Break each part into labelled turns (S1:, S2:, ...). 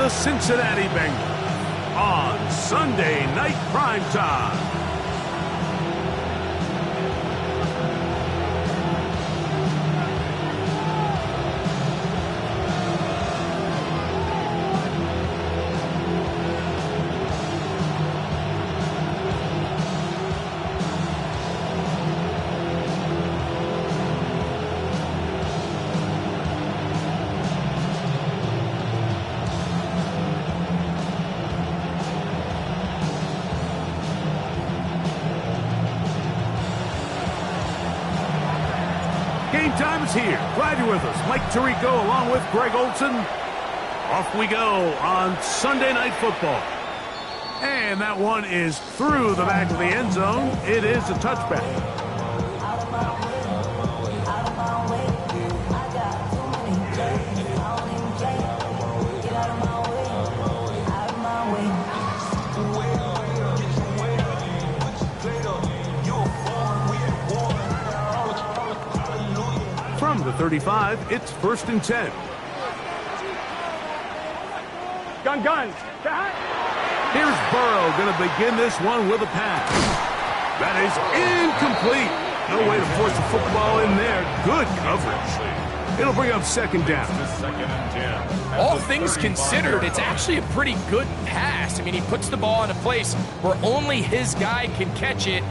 S1: the Cincinnati Bengals on Sunday Night Primetime. Game time is here. Glad you're with us. Mike Tirico along with Greg Olson. Off we go on Sunday Night Football. And that one is through the back of the end zone. It is a touchback. From the 35, it's 1st and 10.
S2: Gun.
S1: Here's Burrow going to begin this one with a pass. That is incomplete. No way to force the football in there. Good coverage. It'll bring up 2nd down.
S3: All things considered, it's actually a pretty good pass. I mean, he puts the ball in a place where only his guy can catch it.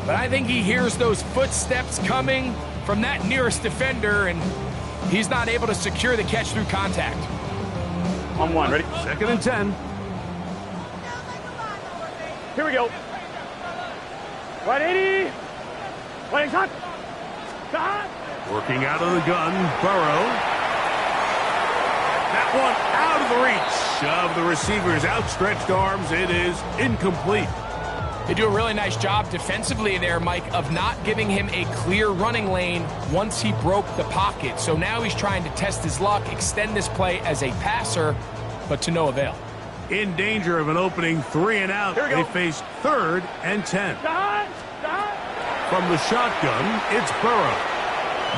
S3: But I think he hears those footsteps coming from that nearest defender, and he's not able to secure the catch through contact.
S2: On one, ready?
S1: 2nd and 10.
S2: Here we go. Right 80. Playing shot. Shot.
S1: Working out of the gun, Burrow. That one out of the reach of the receiver's outstretched arms. It is incomplete.
S3: They do a really nice job defensively there, Mike, of not giving him a clear running lane once he broke the pocket. So now he's trying to test his luck, extend this play as a passer, but to no avail.
S1: In danger of an opening 3 and out. They face 3rd and 10. From the shotgun, it's Burrow.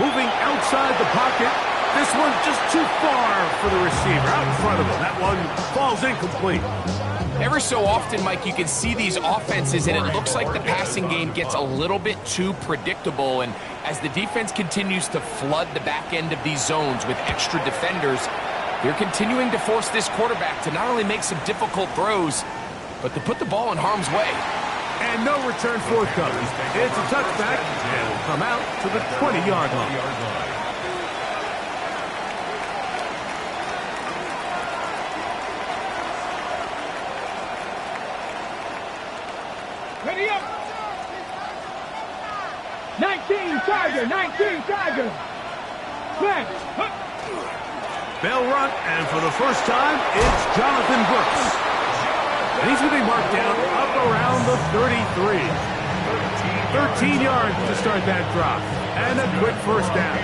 S1: Moving outside the pocket. This one's just too far for the receiver. Out in front of him. That one falls incomplete.
S3: Ever so often, Mike, you can see these offenses, and it looks like the passing game gets a little bit too predictable. And as the defense continues to flood the back end of these zones with extra defenders, they're continuing to force this quarterback to not only make some difficult throws, but to put the ball in harm's way.
S1: And no return forthcoming. It's a touchback, and will come out to the 20-yard line.
S2: Ready up. 19 Tiger. Flag.
S1: They'll run, and for the first time, it's Jonathan Brooks. And he's going to be marked down up around the 33. 13 yards to start that drop. And a quick 1st down.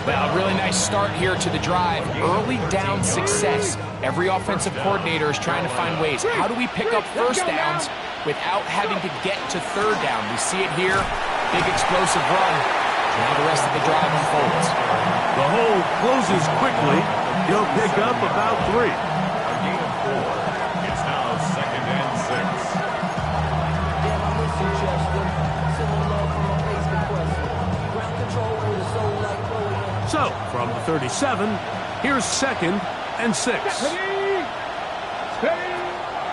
S3: Well, a really nice start here to the drive. Early down success. Every offensive coordinator is trying to find ways. How do we pick up 1st downs without having to get to 3rd down? We see it here. Big explosive run. Now the rest of the drive unfolds.
S1: The hole closes quickly. He'll pick up about 3.
S4: It's now 2nd and 6.
S1: So, from the 37, here's 2nd and 6.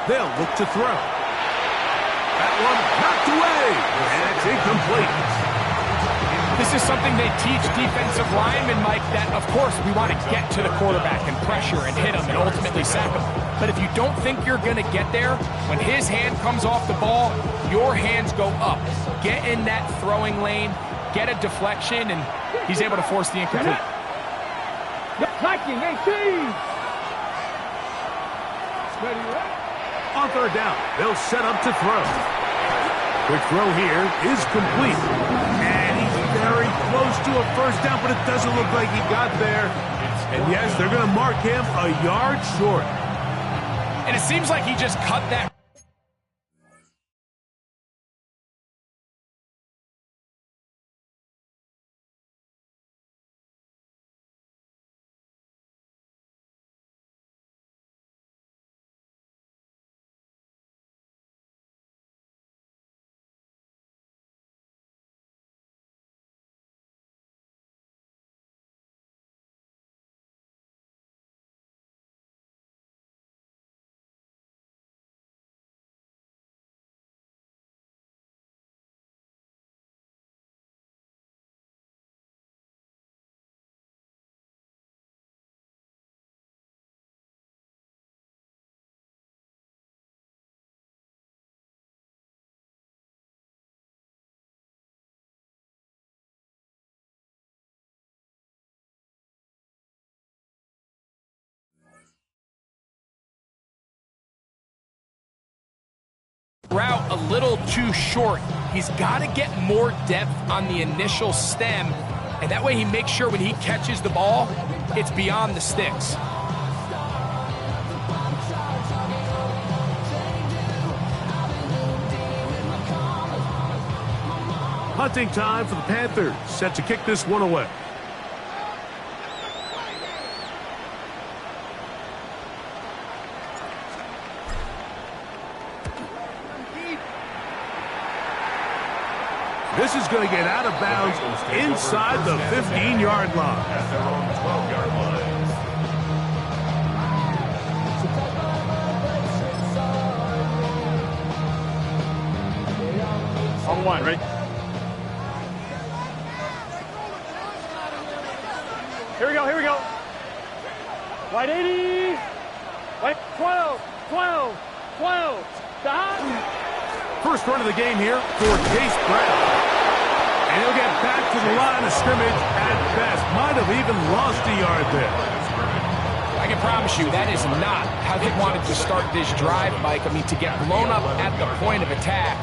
S1: They'll look to throw. That one knocked away, and it's incomplete.
S3: This is something they teach defensive linemen, Mike, that, of course, we want to get to the quarterback and pressure and hit him and ultimately sack him. But if you don't think you're going to get there, when his hand comes off the ball, your hands go up. Get in that throwing lane, get a deflection, and he's able to force the incomplete.
S1: On 3rd down, they'll set up to throw. Quick throw here is complete. And he's very close to a 1st down, but it doesn't look like he got there. And yes, they're going to mark him a yard short.
S3: And it seems like he just cut that Route a little too short. He's got to get more depth on the initial stem, and that way he makes sure when he catches the ball, it's beyond the sticks.
S1: Punting time for the Panthers, set to kick this one away. This is going to get out of bounds inside the 15-yard line.
S4: At their own 12-yard line.
S2: On one, ready? Here we go, here we go. Wide 80. Wide 12, 12, 12. Stop.
S1: First run of the game here for Kese Brown. And he'll get back to the line of scrimmage at best. Might have even lost a yard there.
S3: I can promise you that is not how they wanted to start this drive, Mike. I mean, to get blown up at the point of attack,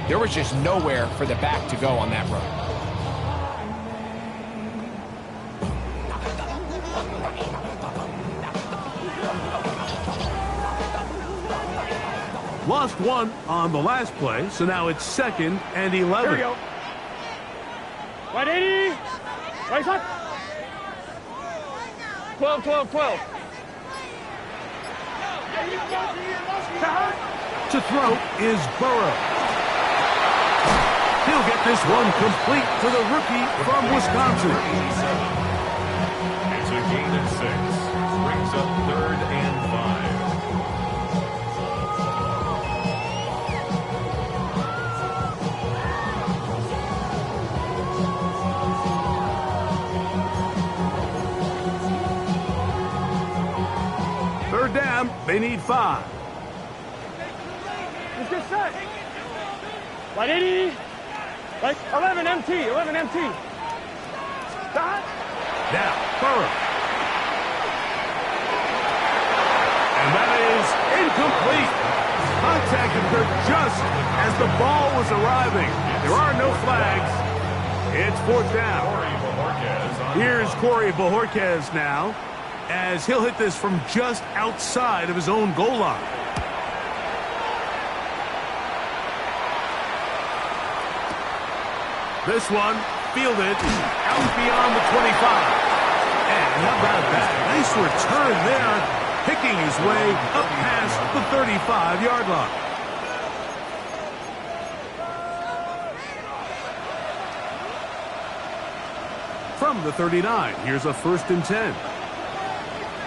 S3: there was just nowhere for the back to go on that run.
S1: Lost one on the last play, so now it's 2nd and 11.
S2: Here we go. Wide 80. Right side. 12, 12, 12.
S1: To throw is Burrow. He'll get this one complete to the rookie from Wisconsin.
S4: It's a gain of 6. Brings up 3rd and 5.
S1: Third down, they need 5.
S2: Let's get set. Wide 80. Like 11 MT, 11 MT. Stop.
S1: Now, Burrow. And that is incomplete. Contact occurred just as the ball was arriving. There are no flags. It's 4th down. Here's Corey Bojorquez now, as he'll hit this from just outside of his own goal line. This one fielded out beyond the 25. And how about that? Nice return there, picking his way up past the 35-yard line. From the 39, here's a 1st and 10.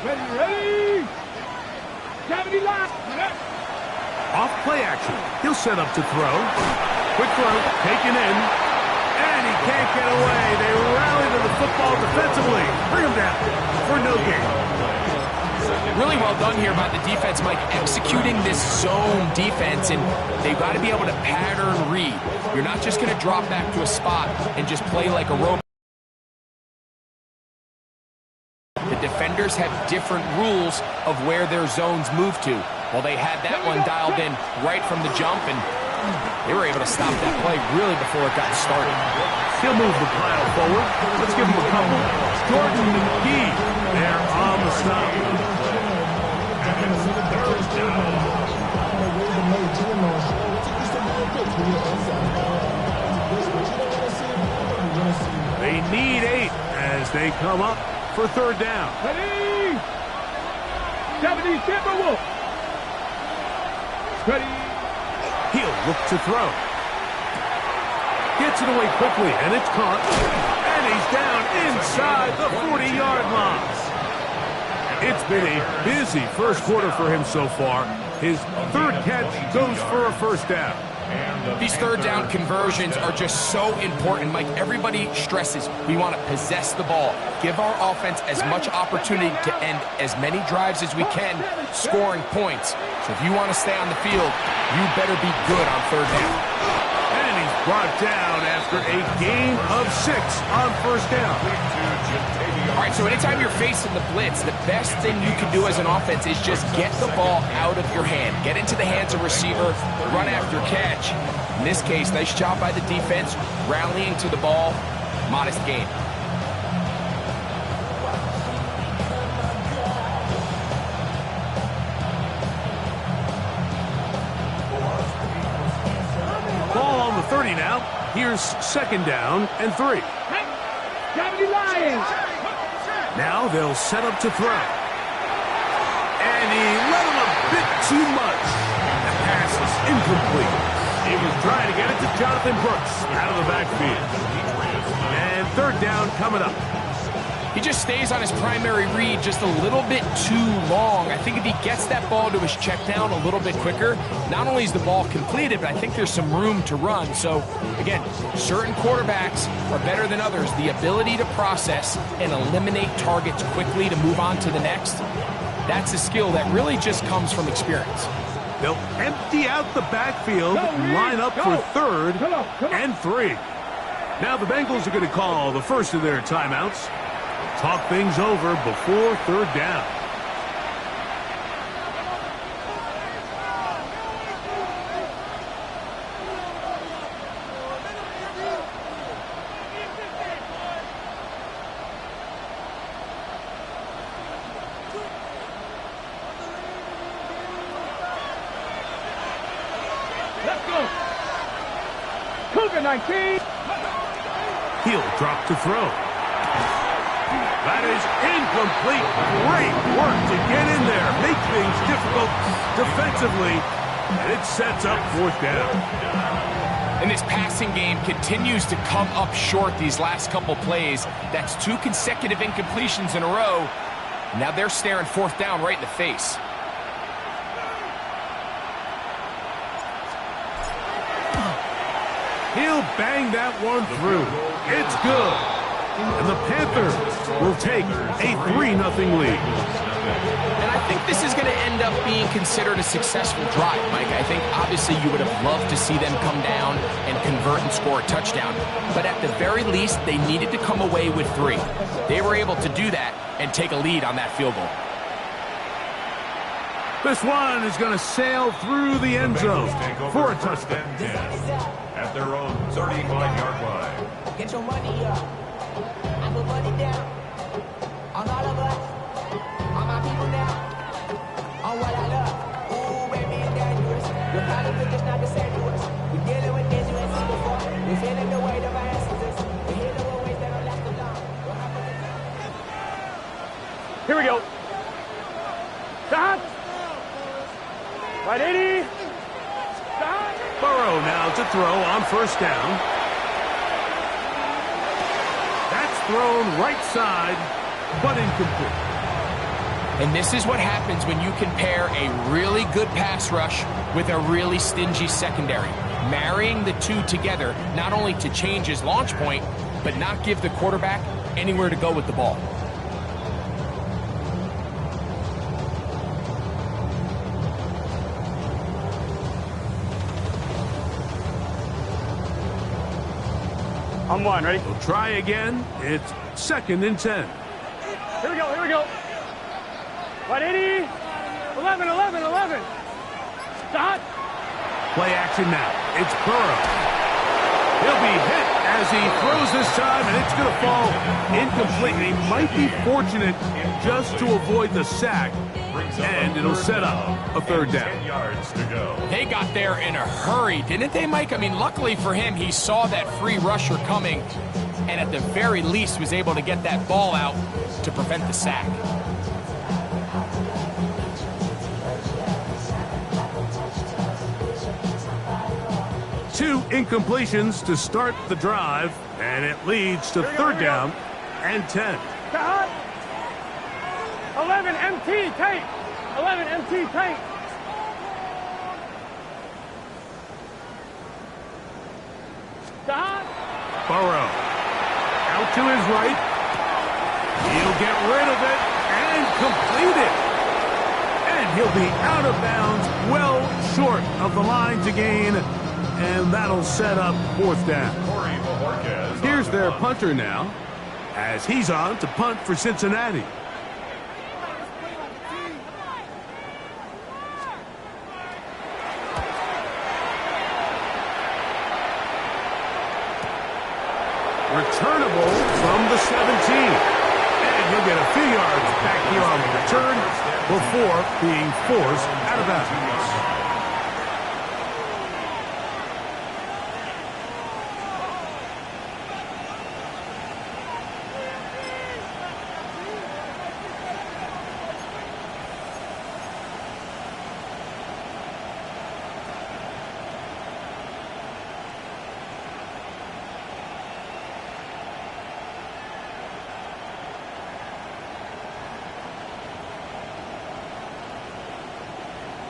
S2: Ready, ready. Gravity lock.
S1: Off play action. He'll set up to throw. Quick throw, taken in. And he can't get away. They rally to the football defensively. Bring him down for no gain.
S3: Really well done here by the defense, Mike, executing this zone defense, and they've got to be able to pattern read. You're not just going to drop back to a spot and just play like a robot. The defenders have different rules of where their zones move to. Well, they had that one dialed in right from the jump, and they were able to stop that play really before it got started.
S1: He'll move the pile forward. Let's give him a couple. Jordan McGee there on the stop. They need 8 as they come up for 3rd down.
S2: Ready. 70 Timberwolf. Ready.
S1: He'll look to throw. Gets it away quickly, and it's caught. And he's down inside the 40-yard line. It's been a busy first quarter for him so far. His 3rd catch goes for a 1st down.
S3: These 3rd down conversions are just so important, Mike. Everybody stresses we want to possess the ball, give our offense as much opportunity to end as many drives as we can, scoring points. So if you want to stay on the field, you better be good on 3rd down.
S1: And he's brought down after a gain of 6 on first down.
S3: All right, so anytime you're facing the blitz, the best thing you can do as an offense is just get the ball out of your hand. Get into the hands of receiver, run after catch. In this case, nice job by the defense, rallying to the ball, modest gain.
S1: Ball on the 30 now. Here's second down and 3. Now they'll set up to throw. And he let him a bit too much. The pass is incomplete. He was trying to get it to Jonathan Brooks out of the backfield. And third down coming up.
S3: He just stays on his primary read just a little bit too long. I think if he gets that ball to his check down a little bit quicker, not only is the ball completed, but I think there's some room to run. So, again, certain quarterbacks are better than others. The ability to process and eliminate targets quickly to move on to the next, that's a skill that really just comes from experience.
S1: They'll empty out the backfield, line up for third and 3. Now the Bengals are going to call the first of their timeouts. Talk things over before third down.
S2: Let's go. Cougar 19.
S1: He'll drop to throw. That is incomplete. Great work to get in there. Make things difficult defensively. And it sets up fourth down.
S3: And this passing game continues to come up short these last couple plays. That's 2 consecutive incompletions in a row. Now they're staring fourth down right in the face.
S1: He'll bang that one through. It's good. And the Panthers will take a 3-0 lead.
S3: And I think this is going to end up being considered a successful drive, Mike. I think obviously you would have loved to see them come down and convert and score a touchdown. But at the very least, they needed to come away with 3. They were able to do that and take a lead on that field goal.
S1: This one is going to sail through the end zone for a touchdown.
S4: At their own 35-yard line.
S5: Get your money up. I put money down on all of us, on my people now, on what I love. Ooh, baby, it's dangerous. The politics is not the same to us. We're dealing with this you ain't seen before. We're feeling the weight of our ancestors. We're healing with ways that don't last too long.
S2: Here we go. Stop. Right 80. Stop.
S1: Burrow now to throw on first down. Thrown right side, but incomplete.
S3: And this is what happens when you can pair a really good pass rush with a really stingy secondary. Marrying the two together, not only to change his launch point, but not give the quarterback anywhere to go with the ball.
S2: On 1, ready?
S1: We'll try again. It's 2nd and 10.
S2: Here we go, here we go. 180. 11, 11, 11. Stop.
S1: Play action now. It's Burrow. He'll be hit as he throws this time, and it's going to fall incomplete. He might be fortunate just to avoid the sack, and it'll set up a third down.
S4: 10 yards to go.
S3: They got there in a hurry, didn't they, Mike? I mean, luckily for him, he saw that free rusher coming, and at the very least was able to get that ball out to prevent the sack.
S1: Two incompletions to start the drive, and it leads to third down and 10.
S2: Stop. 11 MT tape. 11 MT tape. Stop.
S1: Burrow out to his right. He'll get rid of it and complete it. And he'll be out of bounds, well short of the line to gain and that'll set up 4th down. Here's their punter now, as he's on to punt for Cincinnati. Returnable from the 17. And he'll get a few yards back here on the return before being forced out of bounds.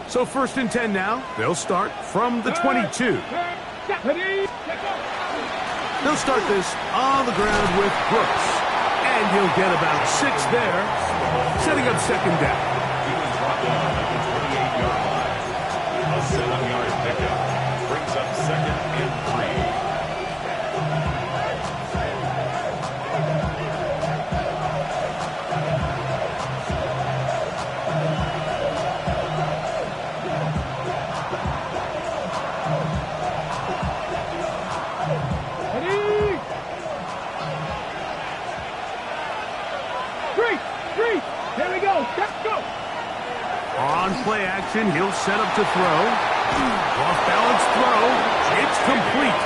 S1: So 1st and 10 now. They'll start from the 22. They'll start this on the ground with Brooks. And he'll get about 6 there, setting up 2nd down.
S4: He was brought down at the 28-yard line. A 7-yard pickup brings up 2nd and 3.
S1: On play action, he'll set up to throw. Off-balance throw. It's complete.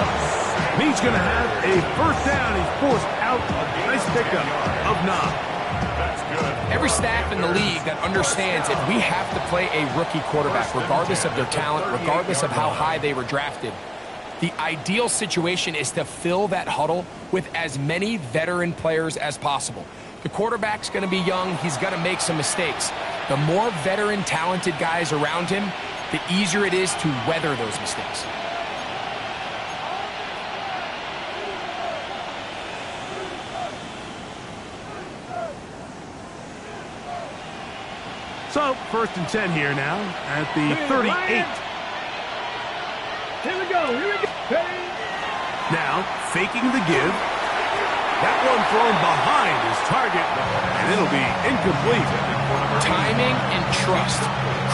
S1: And he's going to have a 1st down. He's forced out. Nice pickup of 9.
S4: That's good.
S3: Every staff in the league that understands if we have to play a rookie quarterback, regardless of their talent, regardless of how high they were drafted, the ideal situation is to fill that huddle with as many veteran players as possible. The quarterback's going to be young. He's going to make some mistakes. The more veteran, talented guys around him, the easier it is to weather those mistakes.
S1: So 1st and 10 here now at the 38.
S2: Here we go.
S1: Now faking the give. That one thrown behind his target, and it'll be incomplete.
S3: Timing and trust,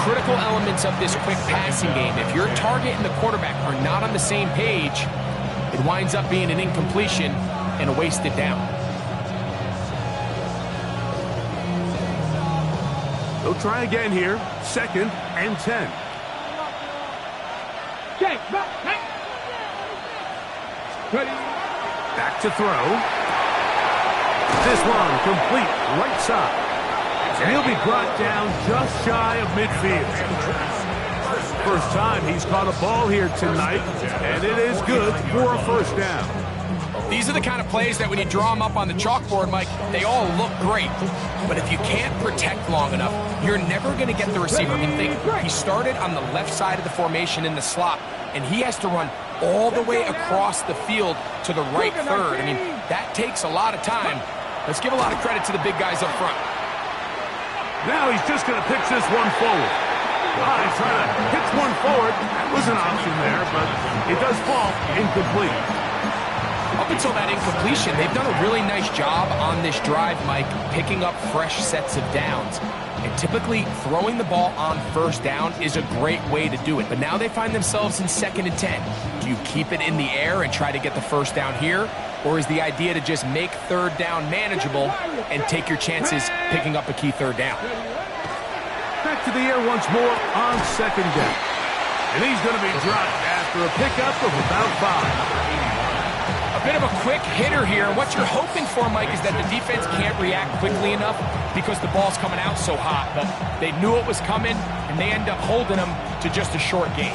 S3: critical elements of this quick passing game. If your target and the quarterback are not on the same page, it winds up being an incompletion and a wasted down.
S1: They'll try again here, 2nd and 10. Back to throw. This one complete right side. And he'll be brought down just shy of midfield. First time he's caught a ball here tonight, and it is good for a 1st down.
S3: These are the kind of plays that when you draw them up on the chalkboard, Mike, they all look great. But if you can't protect long enough, you're never going to get the receiver. I mean, he started on the left side of the formation in the slot, and he has to run all the way across the field to the right 3rd. I mean, that takes a lot of time. Let's give a lot of credit to the big guys up front.
S1: Now he's just going to pitch this one forward. He's trying to pitch one forward. That was an option there, but it does fall incomplete.
S3: Up until that incompletion, they've done a really nice job on this drive, Mike, picking up fresh sets of downs. And typically, throwing the ball on 1st down is a great way to do it. But now they find themselves in 2nd and 10. Do you keep it in the air and try to get the 1st down here? Or is the idea to just make 3rd down manageable and take your chances picking up a key 3rd down?
S1: Back to the air once more on 2nd down. And he's going to be dropped after a pickup of about 5.
S3: A bit of a quick hitter here. What you're hoping for, Mike, is that the defense can't react quickly enough because the ball's coming out so hot. But they knew it was coming, and they end up holding them to just a short gain.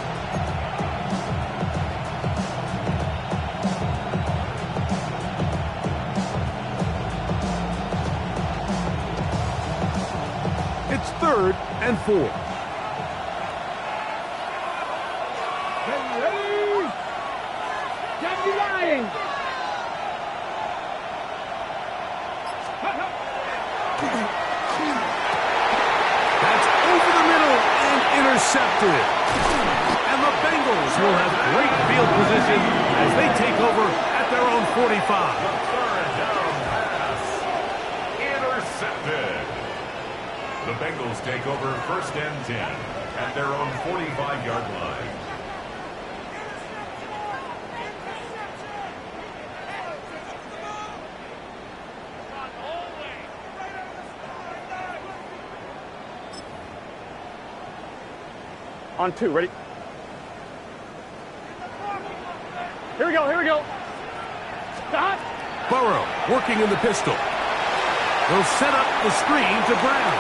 S1: It's 3rd and 4. That's over the middle and intercepted. And the Bengals will have great field position as they take over at their own 45.
S4: Third down pass. Intercepted. The Bengals take over 1st and 10 at their own 45-yard line.
S2: On 2, ready? Here we go, here we go. Stop.
S1: Burrow working in the pistol. They'll set up the screen to Brown.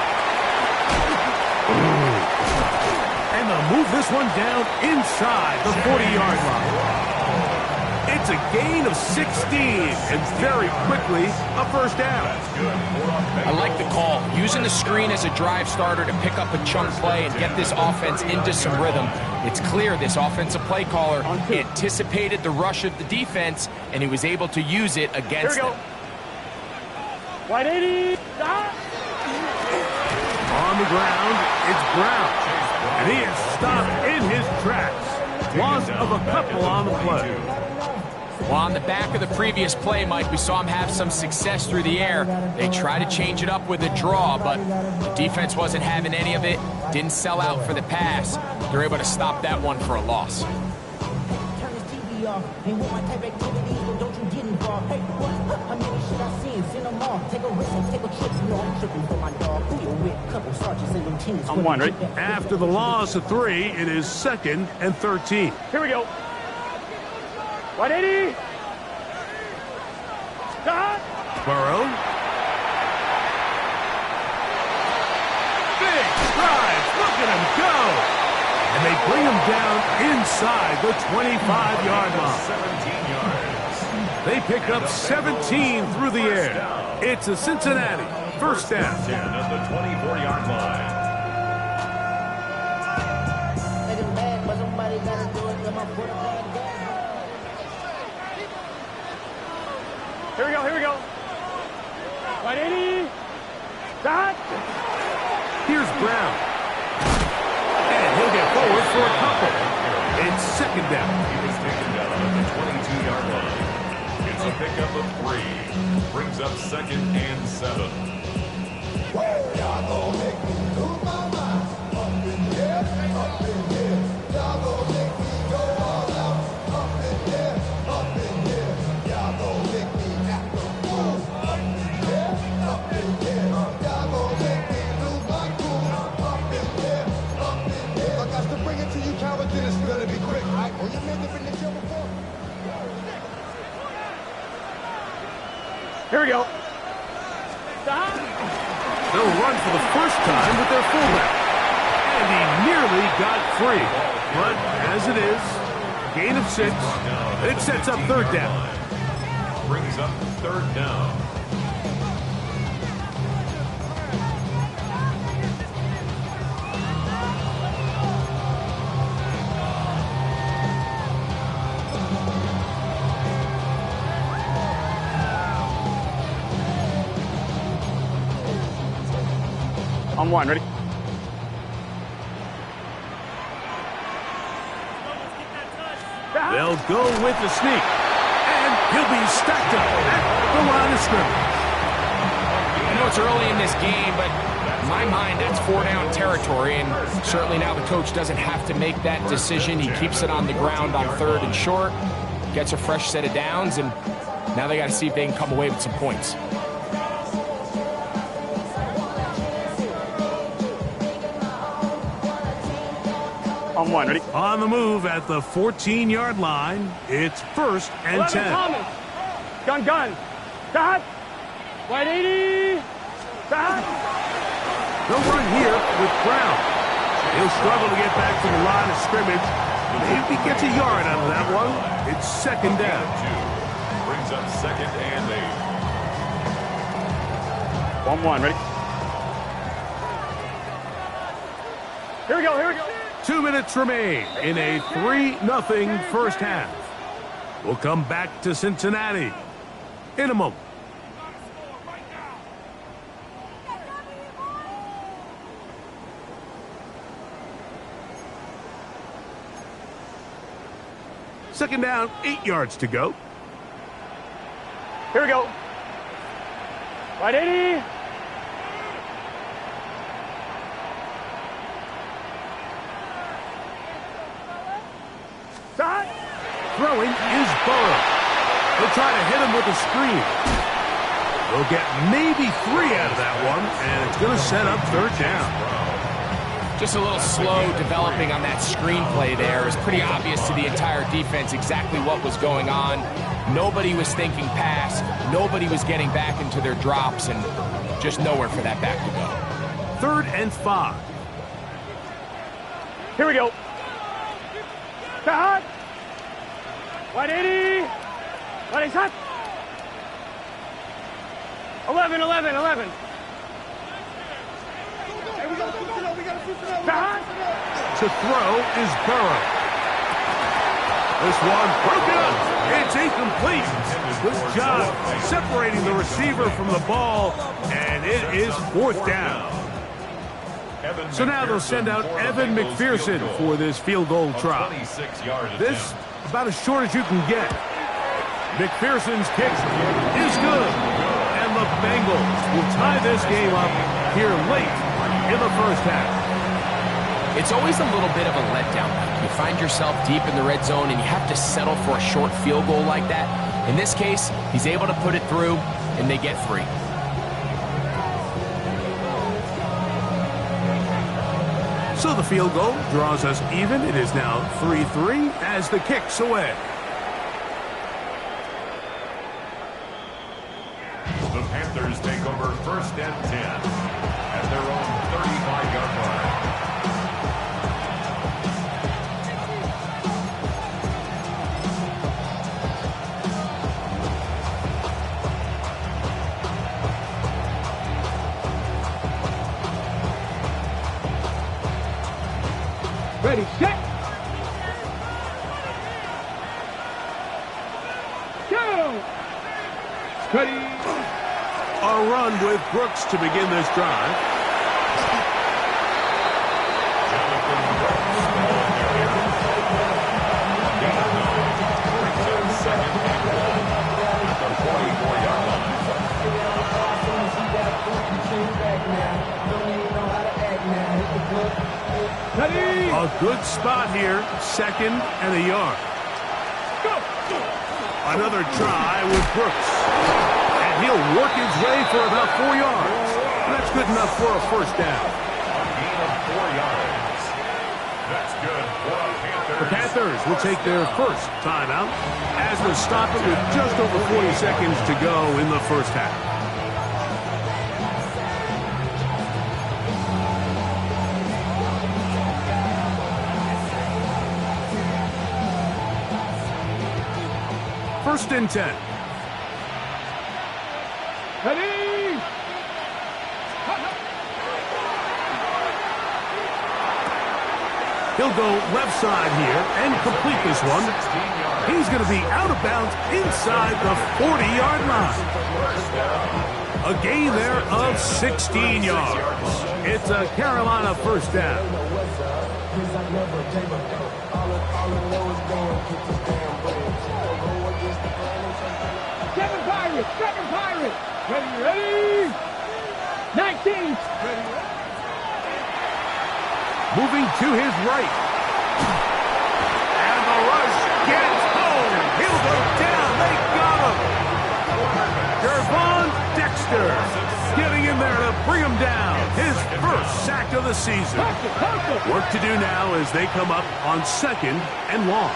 S1: And they'll move this one down inside the 40-yard line. It's a gain of 16, and very quickly, a first down.
S3: I like the call. Using the screen as a drive starter to pick up a chunk play and get this offense into some rhythm. It's clear this offensive play caller anticipated the rush of the defense, and he was able to use it against them.
S2: Wide 80. Stop.
S1: On the ground, it's Brown. And he is stopped in his tracks. Loss of a couple on the play.
S3: Well, on the back of the previous play, Mike, we saw him have some success through the air. They tried to change it up with a draw, but the defense wasn't having any of it. Didn't sell out for the pass. They're able to stop that one for a loss.
S5: Turn this TV off. Ain't with my type activities, but don't you get involved. Hey, what? How many should I see? Send them off. Take a risk and take a trip. You know I'm tripping for my dog. Who you with? Couple sergeants and lieutenants.
S2: On 1, ready?
S1: After the loss of 3, it is 2nd and 13.
S2: Here we go. 180. Stop.
S1: Burrow. Big strides. Look at him go. And they bring him down inside the 25-yard line.
S4: 17 yards.
S1: They pick up 17 through the air. It's a Cincinnati first down.
S4: 10 at the 24-yard line.
S5: Niggas mad, but somebody gotta do it. My quarterback.
S2: Here we go, here we go. 180. Stop.
S1: Here's Brown. And he'll get forward for a couple. It's 2nd down.
S4: He was taken down at the 22-yard line. It's a pickup of 3. Brings up 2nd and 7.
S6: Y'all gon' make me lose my mind. Up in here, up in here. Y'all gon' make me go all out. Up in here, up in here. Y'all gon' make me act a fool. Up in here, up in here. Y'all gon' make me lose my cool. Up in here, up in here. I got to bring it to you, cowards, and it's gonna be quick. Oh, you made it in the show before?
S2: Here we go. Stop.
S1: They'll run for the first time with their fullback. And he nearly got free. But as it is, gain of 6. It sets up 3rd down.
S4: Brings up 3rd down.
S2: On 1, ready?
S1: They'll go with the sneak. And he'll be stacked up at the line of scrimmage.
S3: I know it's early in this game, but in my mind, that's 4-down territory, and certainly now the coach doesn't have to make that decision. He keeps it on the ground on 3rd and short, gets a fresh set of downs, and now they got to see if they can come away with some points.
S2: On 1, ready?
S1: On the move at the 14-yard line, it's 1st and 10.
S2: Thomas. Gun. Stop. 180. Stop.
S1: They'll run here with Brown. He'll struggle to get back to the line of scrimmage. Maybe gets a yard out of that one. It's 2nd down.
S4: 2. Brings up 2nd and 8.
S2: 1-1, ready? Here we go.
S1: 2 minutes remain in a 3-0 first half. We'll come back to Cincinnati in a moment. Second down, 8 yards to go.
S2: Here we go. Right 80. Shot.
S1: Throwing is Burrow. They'll try to hit him with a screen. They'll get maybe 3 out of that one, and it's going to set up third down.
S3: Just a little slow developing on that screenplay there. It was pretty obvious to the entire defense exactly what was going on. Nobody was thinking pass. Nobody was getting back into their drops, and just nowhere for that back to go.
S1: 3rd and 5.
S2: Here we go. Shot. 180. 180 shot. 11, 11, 11.
S1: To throw is Burrow. This one broken up. It's incomplete. Good job separating the receiver from the ball, and it is 4th down. So now they'll send out Evan McPherson for this field goal try. This about as short as you can get. McPherson's kick is good, and the Bengals will tie this game up here late in the first half.
S3: It's always a little bit of a letdown. You find yourself deep in the red zone and you have to settle for a short field goal like that. In this case, he's able to put it through, and they get 3.
S1: So the field goal draws us even. It is now 3-3 as the kick's away.
S4: The Panthers take over 1st and 10 at their own 35-yard line.
S2: Ready, set. Go. Ready.
S1: A run with Brooks to begin this drive.
S2: Ready.
S1: A good spot here, 2nd and a yard.
S2: Go.
S1: Another try with Brooks. And he'll work his way for about 4 yards. That's good enough for a first down.
S4: A gain of 4 yards. That's good for the Panthers.
S1: The Panthers will take their first timeout as they stop it with just over 40 seconds to go in the first half. First and 10.
S2: Ready.
S1: He'll go left side here and complete this one. He's going to be out of bounds inside the 40-yard line. A gain there of 16 yards. It's a Carolina first down.
S2: Second pirate. Ready, ready. 19. Ready.
S1: Moving to his right. And the rush gets home. He'll go down. They got him. Gervon Dexter getting in there to bring him down. His first sack of the season. Work to do now as they come up on 2nd and long.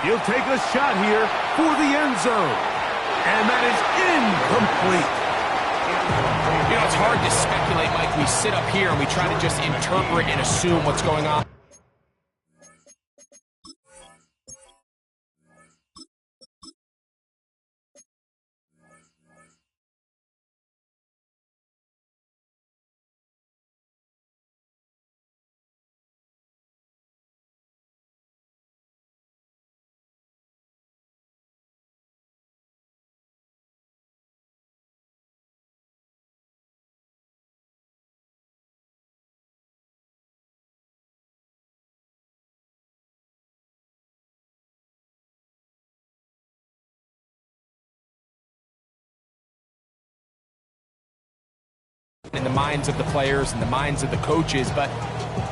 S1: He'll take a shot here for the end zone. And that is incomplete.
S3: You know, it's hard to speculate, Mike. We sit up here and we try to just interpret and assume what's going on. in the minds of the players and the minds of the coaches, but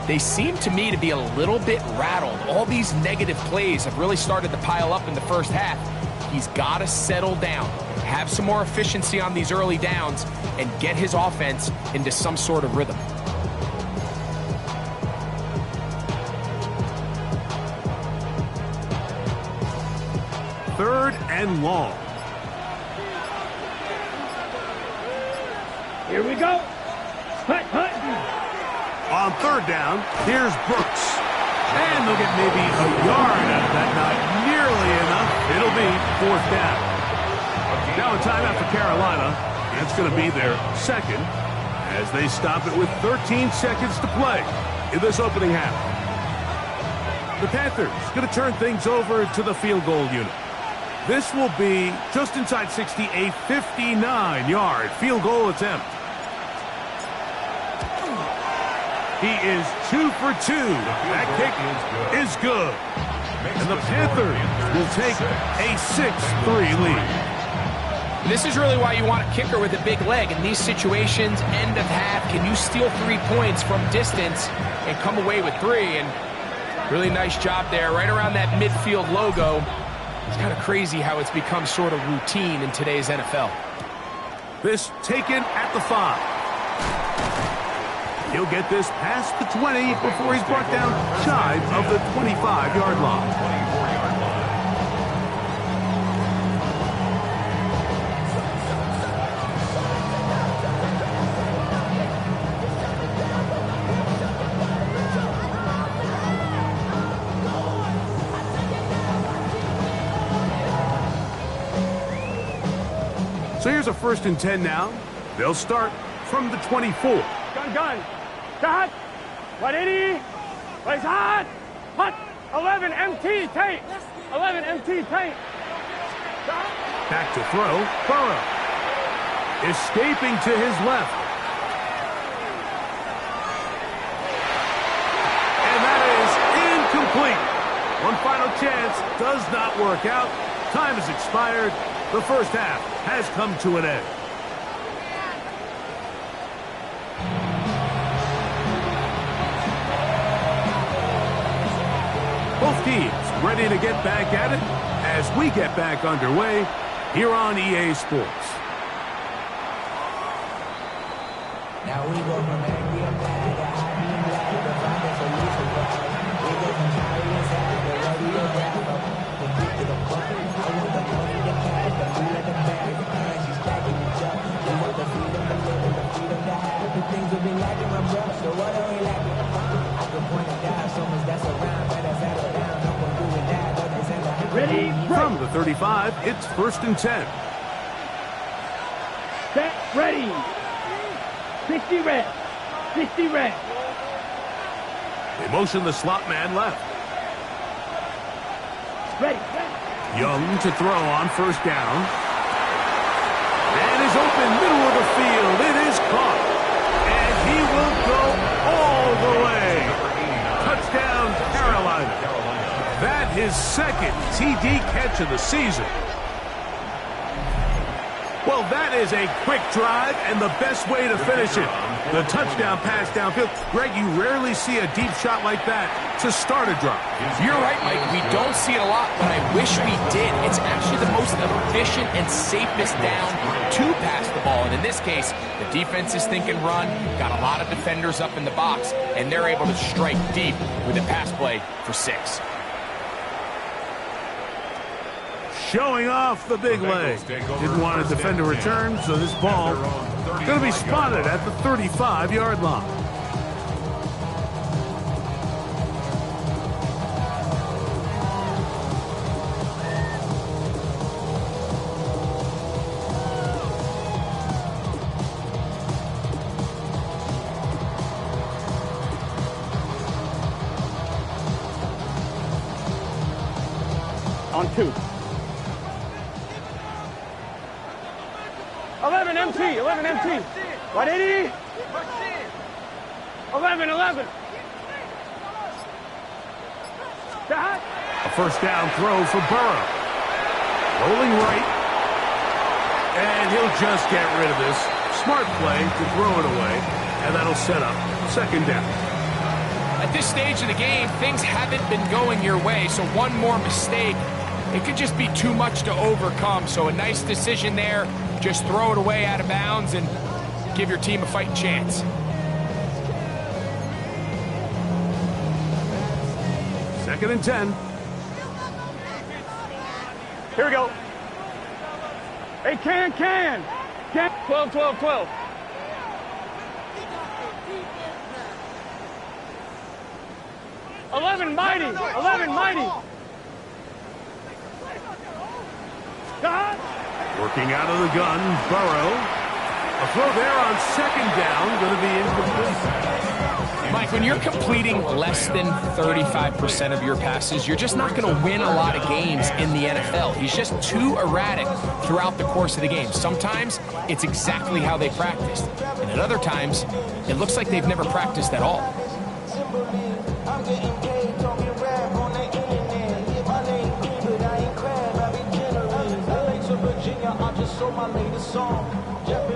S3: they seem to me to be a little bit rattled. All these negative plays have really started to pile up in the first half. He's got to settle down, have some more efficiency on these early downs, and get his offense into some sort of rhythm.
S1: Third and long.
S2: Here we go. Hut, hut.
S1: On third down, here's Brooks. And they'll get maybe a yard out of that. Not nearly enough. It'll be fourth down. Now a timeout for Carolina. It's going to be their second as they stop it with 13 seconds to play in this opening half. The Panthers going to turn things over to the field goal unit. This will be just inside 60, a 59-yard field goal attempt. He is 2 for 2. That kick is good. And the Panthers will take a 6-3 lead.
S3: This is really why you want a kicker with a big leg. In these situations, end of half, can you steal 3 points from distance and come away with 3? And really nice job there, right around that midfield logo. It's kind of crazy how it's become sort of routine in today's NFL.
S1: This taken at the 5. He'll get this past the 20 before he's brought down shy of the 25-yard line. So here's a 1st and 10 now. They'll start from the 24.
S2: Gun. Hut. 180. Place hot. Hut. 11 MT tape. 11 MT tape.
S1: Back to throw. Burrow. Escaping to his left. And that is incomplete. One final chance does not work out. Time has expired. The first half has come to an end. Both teams ready to get back at it as we get back underway here on EA Sports.
S5: Now we go from angry and mad to happy and glad to find a solution. We go from sorry and sad to ready to grab up. From quick to the bucket, I want the money, the cash, the food and the bag, the currency stacking each up. We want the freedom to live and the freedom to have. The things we've been lacking, my bro, so what are we lacking? I can point it out, so much that's around, better settle down. No one doing that, others in the house.
S2: Ready?
S1: From the 35, it's 1st and 10.
S2: Set. Ready. 60 red. 60 red.
S1: They motion the slot man left.
S2: Ready.
S1: Young to throw on 1st down. And is open middle of the field. It is caught. And he will go all the way. Touchdown, Carolina. That his 2nd TD catch of the season. Well, that is a quick drive and the best way to finish it. The touchdown pass downfield. Greg, you rarely see a deep shot like that to start a drive.
S3: You're right, Mike. We don't see it a lot, but I wish we did. It's actually the most efficient and safest down to pass the ball. And in this case, the defense is thinking run, got a lot of defenders up in the box, and they're able to strike deep with a pass play for 6.
S1: Showing off the big leg. Didn't want to defend a return, so this ball going to be spotted at the 35-yard line.
S2: On 2. 11 MT. 11 MT. 180. 11.
S1: A 1st down throw for Burrow. Rolling right. And he'll just get rid of this. smart play to throw it away, and that'll set up second down.
S3: At this stage of the game, things haven't been going your way, so one more mistake, it could just be too much to overcome. So a nice decision there. Just throw it away out of bounds and give your team a fighting chance.
S1: Second and 10.
S2: Here we go. Hey, can. 12. 11 mighty. God.
S1: Working out of the gun, Burrow. A throw there on second down, going to be incomplete.
S3: Mike, when you're completing less than 35% of your passes, you're just not going to win a lot of games in the NFL. He's just too erratic throughout the course of the game. Sometimes it's exactly how they practiced, and at other times, it looks like they've never practiced at all.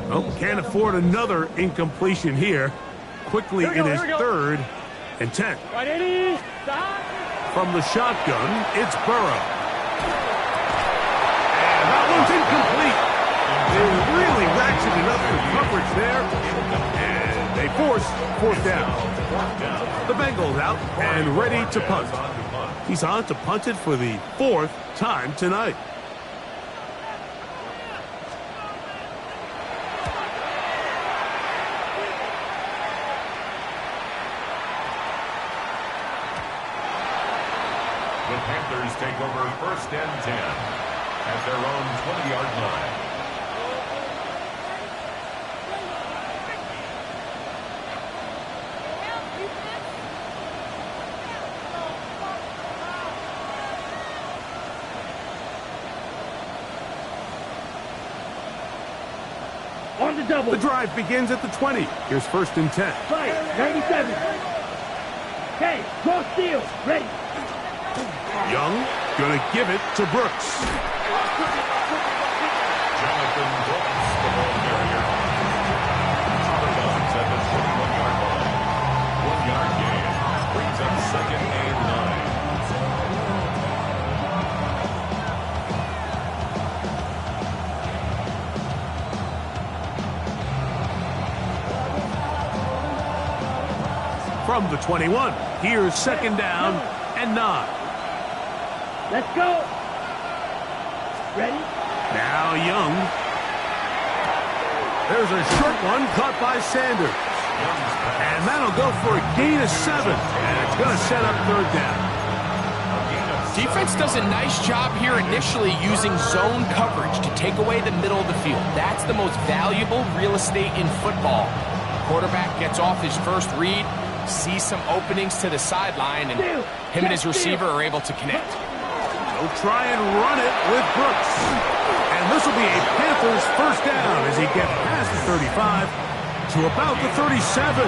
S1: Oh, can't afford another incompletion here. Quickly in his third and 10. From the shotgun, it's Burrow. And that one's incomplete. They really ratcheted up the coverage there. And they force fourth down. The Bengals out and ready to punt. He's on to punt it for the fourth time tonight.
S4: The Panthers take over first and 10 at their own 20-yard line.
S2: On the double.
S1: The drive begins at the 20. Here's first and 10.
S2: Right, 97. Okay, cross field, ready.
S1: Young gonna give it to Brooks.
S4: Jonathan Brooks, the ball carrier. The Bucks at the 21-yard line. 1-yard gain brings up second and 9.
S1: From the 21, here's second down and 9.
S2: Let's go. Ready?
S1: Now Young. There's a short one caught by Sanders. And that'll go for a gain of 7. And it's going to set up third down.
S3: Defense does a nice job here initially using zone coverage to take away the middle of the field. That's the most valuable real estate in football. Quarterback gets off his first read, sees some openings to the sideline, and him and his receiver are able to connect.
S1: They'll try and run it with Brooks. And this will be a Panthers first down as he gets past the 35 to about the 37.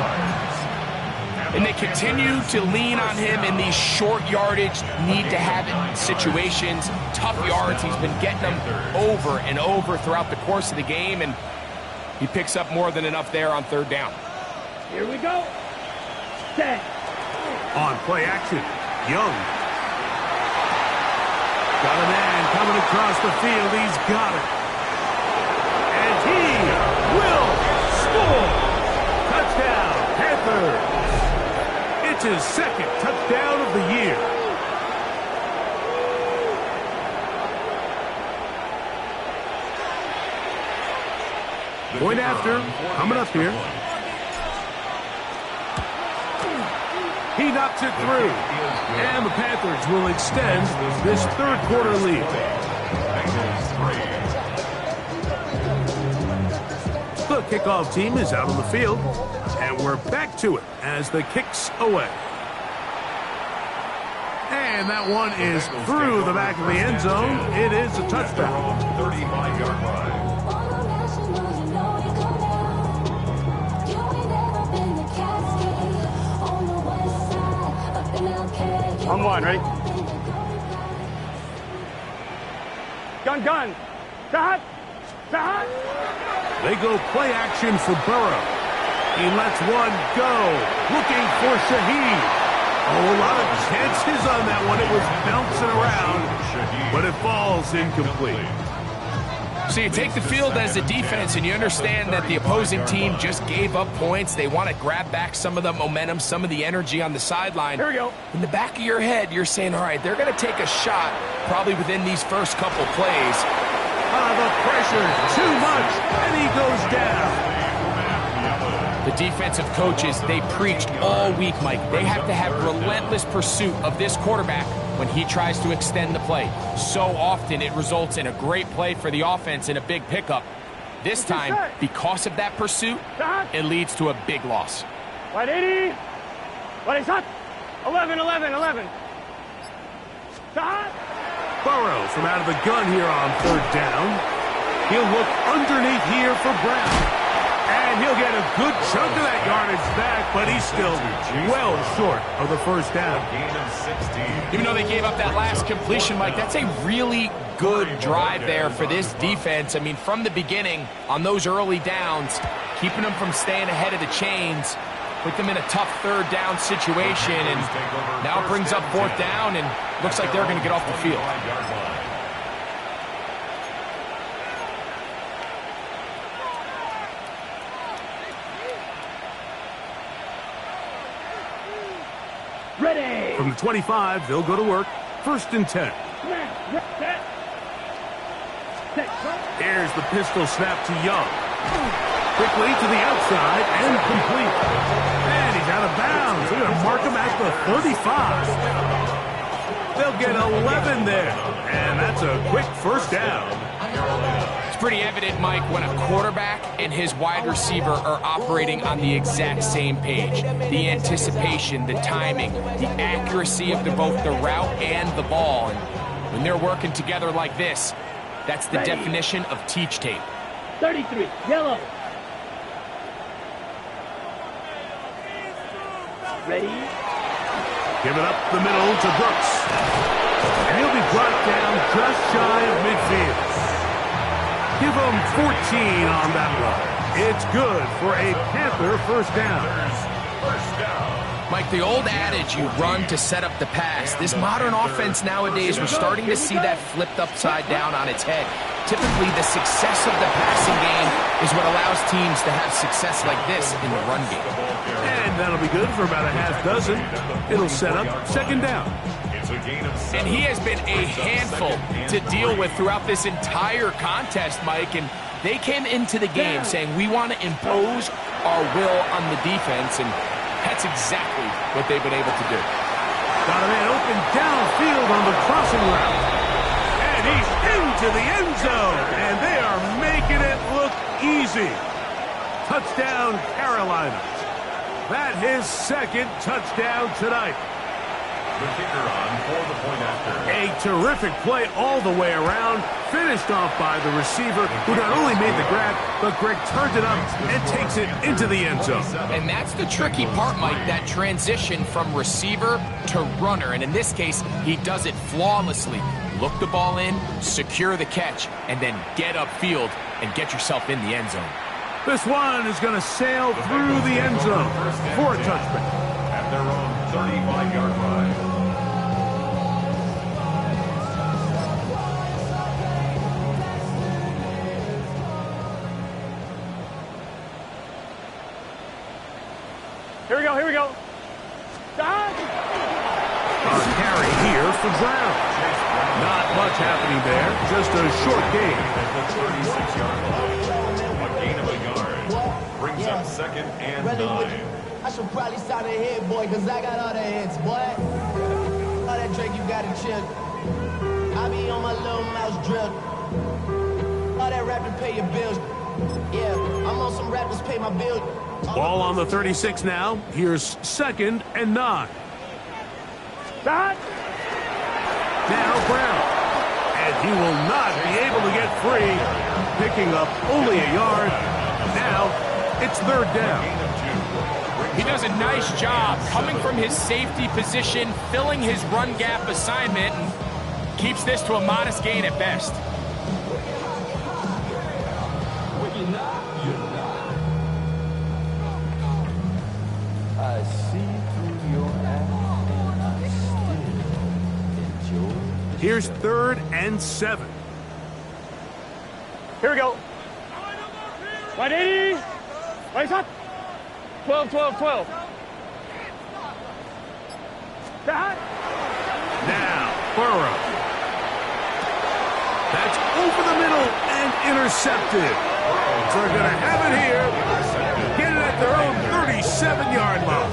S3: And they continue to lean on him in these short yardage, need-to-have-it situations, tough yards. He's been getting them over and over throughout the course of the game, and he picks up more than enough there on third down.
S2: Here we go. Set.
S1: On play action, Young. Got a man coming across the field. He's got it. And he will score. Touchdown, Panthers. It's his second touchdown of the year. Point after, coming up here. He knocks it through. And the Panthers will extend this third quarter lead. The kickoff team is out on the field. And we're back to it as the kick's away. And that one is through the back of the end zone. It is a touchdown.
S4: 35-yard line.
S2: On one, ready? Gun. Shot.
S1: They go play action for Burrow. He lets one go. Looking for Shaheed. Oh, a lot of chances on that one. It was bouncing around, but it falls incomplete.
S3: So you take the field as a defense, and you understand that the opposing team just gave up points. They want to grab back some of the momentum, some of the energy on the sideline.
S2: Here we go.
S3: In the back of your head, you're saying, all right, they're going to take a shot probably within these first couple plays.
S1: The pressure, too much, and he goes down.
S3: The defensive coaches, they preached all week, Mike. They have to have relentless pursuit of this quarterback when he tries to extend the play. So often it results in a great play for the offense and a big pickup. This time, because of that pursuit, it leads to a big loss.
S2: Right 80. Right shot. 11. Shot.
S1: Burrow from out of the gun here on third down. He'll look underneath here for Brown. And he'll get a good chunk of that yardage back, but he's still well short of the first down.
S3: Even though they gave up that last completion, Mike, that's a really good drive there for this defense. I mean, from the beginning, on those early downs, keeping them from staying ahead of the chains, put them in a tough third down situation, and now it brings up fourth down, and looks like they're going to get off the field.
S2: Ready.
S1: From the 25, they'll go to work. First and 10. Here's the pistol snap to Young. Quickly to the outside and complete. And he's out of bounds. They're going to mark him at the 35. They'll get 11 there. And that's a quick first down.
S3: It's pretty evident, Mike, when a quarterback and his wide receiver are operating on the exact same page. The anticipation, the timing, the accuracy of both the route and the ball. And when they're working together like this, that's the definition of teach tape.
S2: 33, yellow. Ready.
S1: Give it up the middle to Brooks. And he'll be brought down just shy of midfield. Give him 14 on that one. It's good for a Panther first down.
S3: Mike, the old adage, you run to set up the pass. This modern offense nowadays, we're starting to see that flipped upside down on its head. Typically, the success of the passing game is what allows teams to have success like this in the run game.
S1: And that'll be good for about a half dozen. It'll set up second down.
S3: And he has been a handful to deal with throughout this entire contest, Mike. And they came into the game saying, we want to impose our will on the defense. And that's exactly what they've been able to do.
S1: Got a man open downfield on the crossing route. And he's into the end zone. And they are making it look easy. Touchdown, Carolina. That his second touchdown tonight.
S4: The kicker on for the point after.
S1: A terrific play all the way around. Finished off by the receiver, who not only made the grab, but Greg turned it up and takes it into the end zone.
S3: And that's the tricky part, Mike, that transition from receiver to runner. And in this case, he does it flawlessly. Look the ball in, secure the catch, and then get upfield and get yourself in the end zone.
S1: This one is going to sail through the end zone for a touchback.
S4: At their own 35-yard line.
S2: Here we go. Stop.
S1: A carry here for Brown. Not much happening there, just a short gain.
S4: At the 36-yard line. A gain of a yard. Brings up second and 9.
S6: I should probably start a hit, boy, because I got all the hits, boy. All that drink you got to chill. I be on my little mouse drill. All that rapping pay your bills. Yeah, I'm on some rappers pay my bills.
S1: Ball on the 36 now. Here's second and 9.
S2: Stop.
S1: Now Brown. And he will not be able to get free. Picking up only a yard. Now it's third down.
S3: He does a nice job coming from his safety position, filling his run gap assignment, and keeps this to a modest gain at best.
S6: you're not, you're not. I see through your eyes and I still enjoy the
S1: Here's
S6: show.
S1: 3rd and 7.
S2: Here we go. 180. Right up. 12, 12, 12.
S1: Now, Burrow. That's over the middle and intercepted. So they're going to have it here. Get it at their own 37-yard line.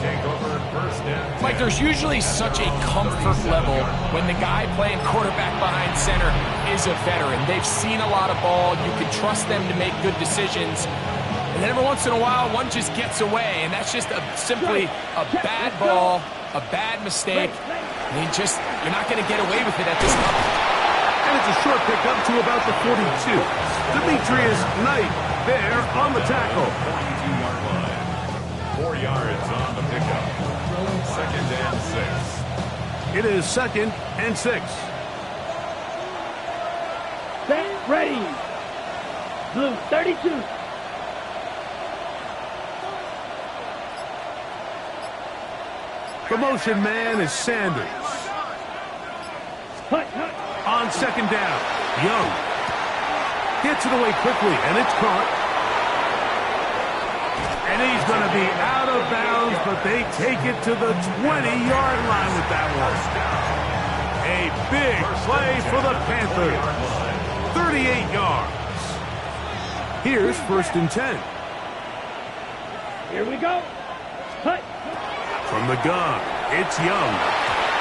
S3: Mike, there's usually such a comfort level when the guy playing quarterback behind center is a veteran. They've seen a lot of ball. You can trust them to make good decisions. And then every once in a while, one just gets away, and that's just simply a bad ball, a bad mistake. You're not going to get away with it at this level.
S1: And it's a short pickup to about the 42. Demetrius Knight there on the tackle.
S4: 42-yard line. 4 yards on the pickup. 2nd and 6.
S1: It is 2nd and 6.
S2: Set, ready. Blue, 32.
S1: The motion man is Sanders. On 2nd down, Young gets it away quickly, and it's caught. And he's going to be out of bounds, but they take it to the 20-yard line with that one. A big play for the Panthers. 38 yards. Here's 1st and 10.
S2: Here we go.
S1: From the gun, it's Young.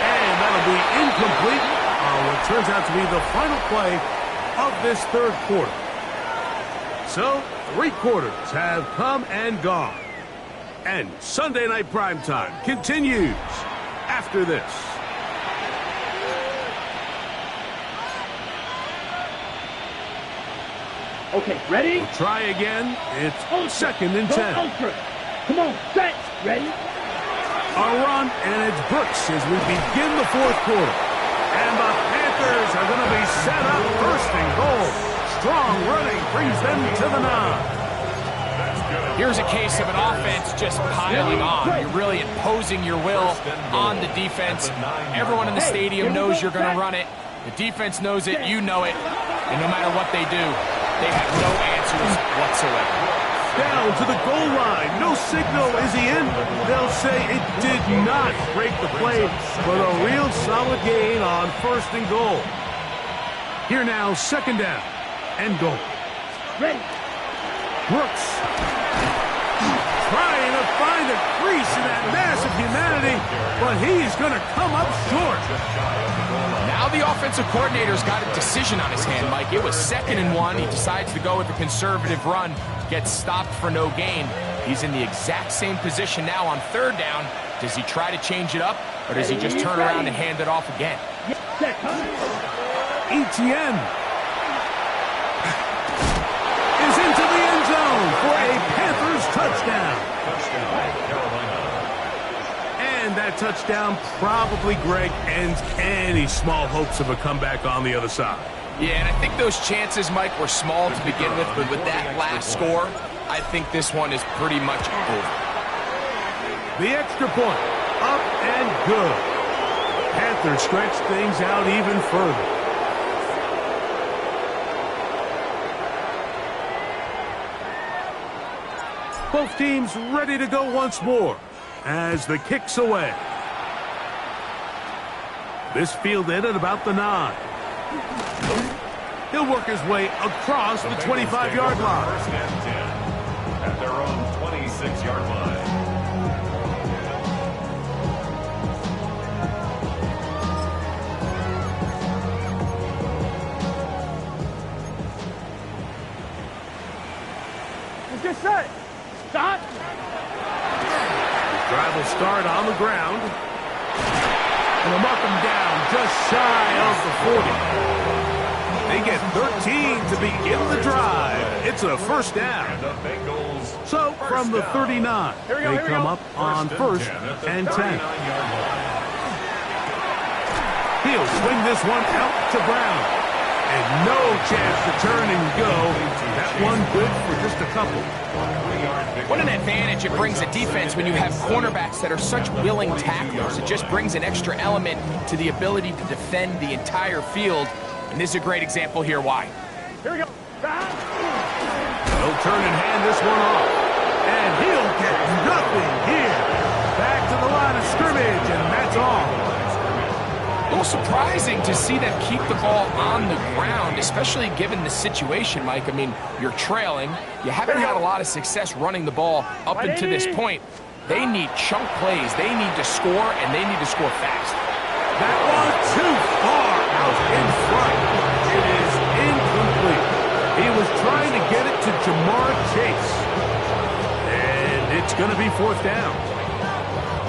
S1: And that'll be incomplete on what turns out to be the final play of this 3rd quarter. So, 3 quarters have come and gone. And Sunday Night Primetime continues after this.
S2: Okay, ready?
S1: We'll try again. It's 2nd and 10.
S2: Ultra. Come on, set, ready?
S1: A run, and it's Brooks as we begin the 4th quarter. And the Panthers are going to be set up 1st and goal. Strong running brings them to the 9.
S3: Here's a case of an offense just piling on. You're really imposing your will on the defense. Everyone in the stadium knows you're going to run it. The defense knows it, you know it. And no matter what they do, they have no answers whatsoever.
S1: Down to the goal line. No signal. Is he in? They'll say it did not break the play, but a real solid gain on 1st and goal. Here now, 2nd down and goal.
S2: Ready.
S1: Brooks trying to find a crease in that mass of humanity, but he's going to come up short.
S3: Now the offensive coordinator's got a decision on his hand, Mike. It was 2nd and 1. He decides to go with a conservative run. Gets stopped for no gain. He's in the exact same position now on 3rd down. Does he try to change it up, or does he just turn around and hand it off again?
S1: Etienne is into the end zone for a Panthers touchdown. And that touchdown probably, Greg, ends any small hopes of a comeback on the other side.
S3: Yeah, and I think those chances, Mike, were small to begin with, but with that last score, I think this one is pretty much over.
S1: The extra point, up and good. Panthers stretch things out even further. Both teams ready to go once more as the kick's away. This fielded at about the 9. He'll work his way across the 25-yard line.
S4: 1st and 10 at their own 26-yard line.
S2: Get set. Stop.
S1: The drive will start on the ground. And they'll mark him down just shy of the 40. They get 13 to begin the drive. It's a 1st down.
S4: And the Bengals
S1: So from the 39,
S2: Here we go,
S1: they
S2: here we
S1: come
S2: go.
S1: up on 1st and 10.
S4: 39-yard line.
S1: He'll swing this one out to Brown. And no chance to turn and go. That one good for just a couple.
S3: What an advantage it brings a defense when you have cornerbacks that are such willing tacklers. It just brings an extra element to the ability to defend the entire field. And this is a great example here why.
S2: Here we go.
S1: He'll turn and hand this one off. And he'll get nothing here. Back to the line of scrimmage, and that's all.
S3: A little surprising to see them keep the ball on the ground, especially given the situation, Mike. I mean, you're trailing. You haven't had a lot of success running the ball up until this point. They need chunk plays. They need to score, and they need to score fast.
S1: That one too far out in front. It is incomplete. He was trying to get it to Jamar Chase. And it's going to be fourth down.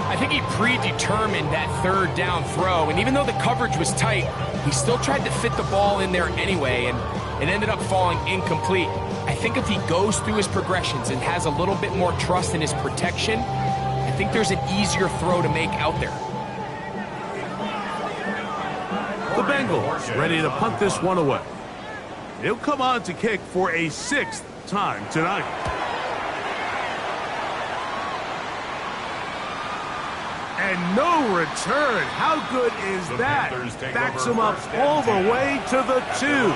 S3: I think he predetermined that third down throw, and even though the coverage was tight, he still tried to fit the ball in there anyway, and it ended up falling incomplete. I think if he goes through his progressions and has a little bit more trust in his protection, I think there's an easier throw to make out there.
S1: The Bengals ready to punt this one away. He'll come on to kick for a sixth time tonight. And no return. How good is that? Backs him up all the way to the 2.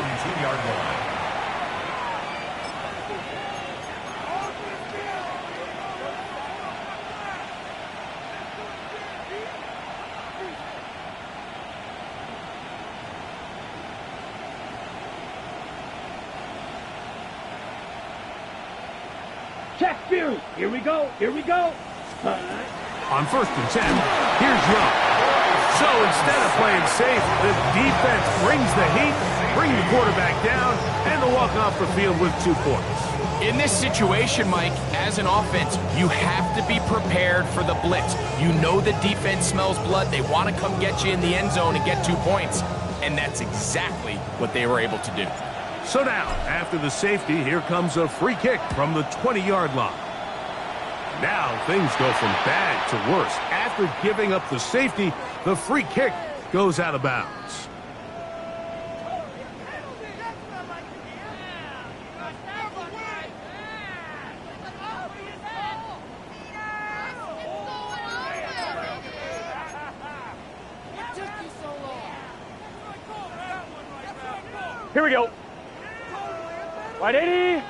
S2: Check Fury. Here we go. Here we go.
S1: On 1st and 10, here's Young. So instead of playing safe, the defense brings the heat, bring the quarterback down, and they'll walk off the field with 2 points.
S3: In this situation, Mike, as an offense, you have to be prepared for the blitz. You know the defense smells blood. They want to come get you in the end zone and get 2 points. And that's exactly what they were able to do.
S1: So now, after the safety, here comes a free kick from the 20-yard line. Now things go from bad to worse. After giving up the safety, the free kick goes out of bounds.
S2: Here we go. Wide 80.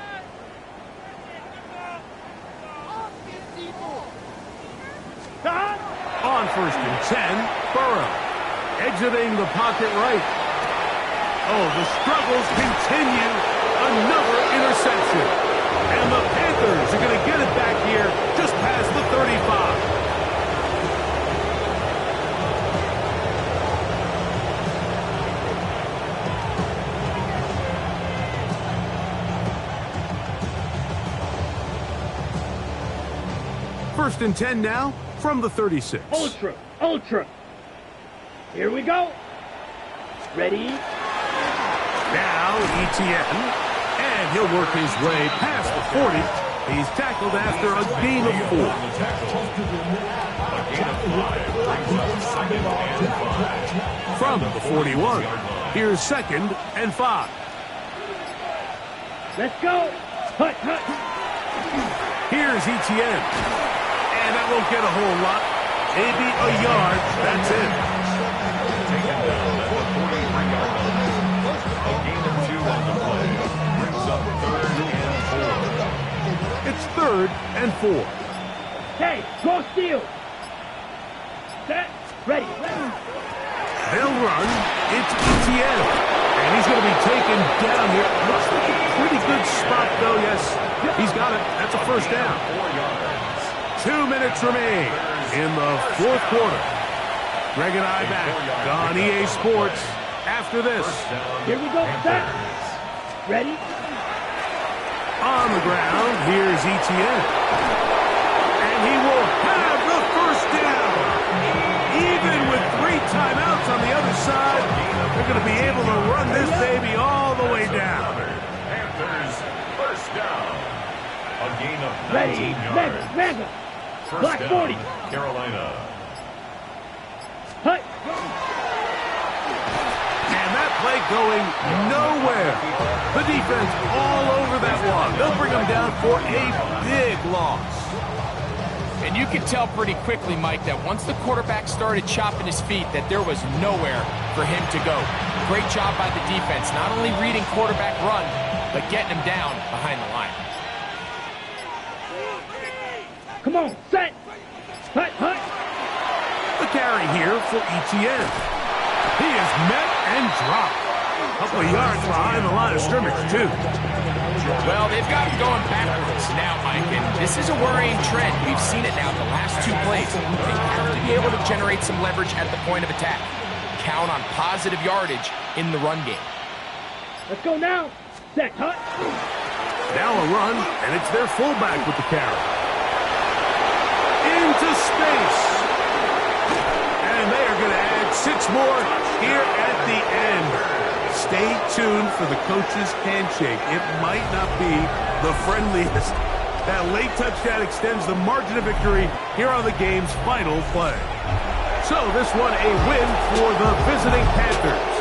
S1: On 1st and 10, Burrow exiting the pocket right. Oh, the struggles continue. Another interception. And the Panthers are going to get it back here just past the 35. First and 10 now from the 36.
S2: Ultra, ultra. Here we go. Ready?
S1: Now ETN, and he'll work his way past the 40. He's tackled after a gain of 4. From the 41, here's 2nd and 5.
S2: Let's go. Hut, hut.
S1: Here's ETN. And that won't get a whole lot. Maybe a yard. That's it.
S4: Taken down at the 43-yard line. A gain of 2 on the play. Brings up 3rd and 4.
S1: It's 3rd and 4.
S2: Hey, go steal. Set. Ready.
S1: They'll run. It's ETN. And he's going to be taken down here. Looks like a pretty good spot, though. Yes, he's got it. That's a first down.
S4: 4 yards.
S1: 2 minutes remain in the 4th quarter. Greg and I back on EA Sports after this.
S2: Here we go. Set. Ready?
S1: On the ground, here's ETN. And he will have the first down. Even with 3 timeouts on the other side, they're going to be able to run this baby all the way down.
S4: Panthers first down. A gain of 19
S2: Ready.
S4: yards.
S2: Mega.
S4: First
S2: Black
S4: down,
S2: 40.
S4: Carolina.
S2: Hut.
S1: And that play going nowhere. The defense all over that one. They'll bring them down for a big loss.
S3: And you could tell pretty quickly, Mike, that once the quarterback started chopping his feet, that there was nowhere for him to go. Great job by the defense, not only reading quarterback run, but getting him down behind the line.
S2: Come on, set. Hut, hut.
S1: The carry here for Etienne. He is met and dropped. A couple of yards behind the line of scrimmage, too.
S3: Well, they've got him going backwards now, Mike, and this is a worrying trend. We've seen it now the last two plays. They have to be able to generate some leverage at the point of attack. Count on positive yardage in the run game.
S2: Let's go now. Set, hut.
S1: Now a run, and it's their fullback with the carry. Into space. And they are going to add 6 more here at the end. Stay tuned for the coach's handshake. It might not be the friendliest. That late touchdown extends the margin of victory here on the game's final play. So this one a win for the visiting Panthers.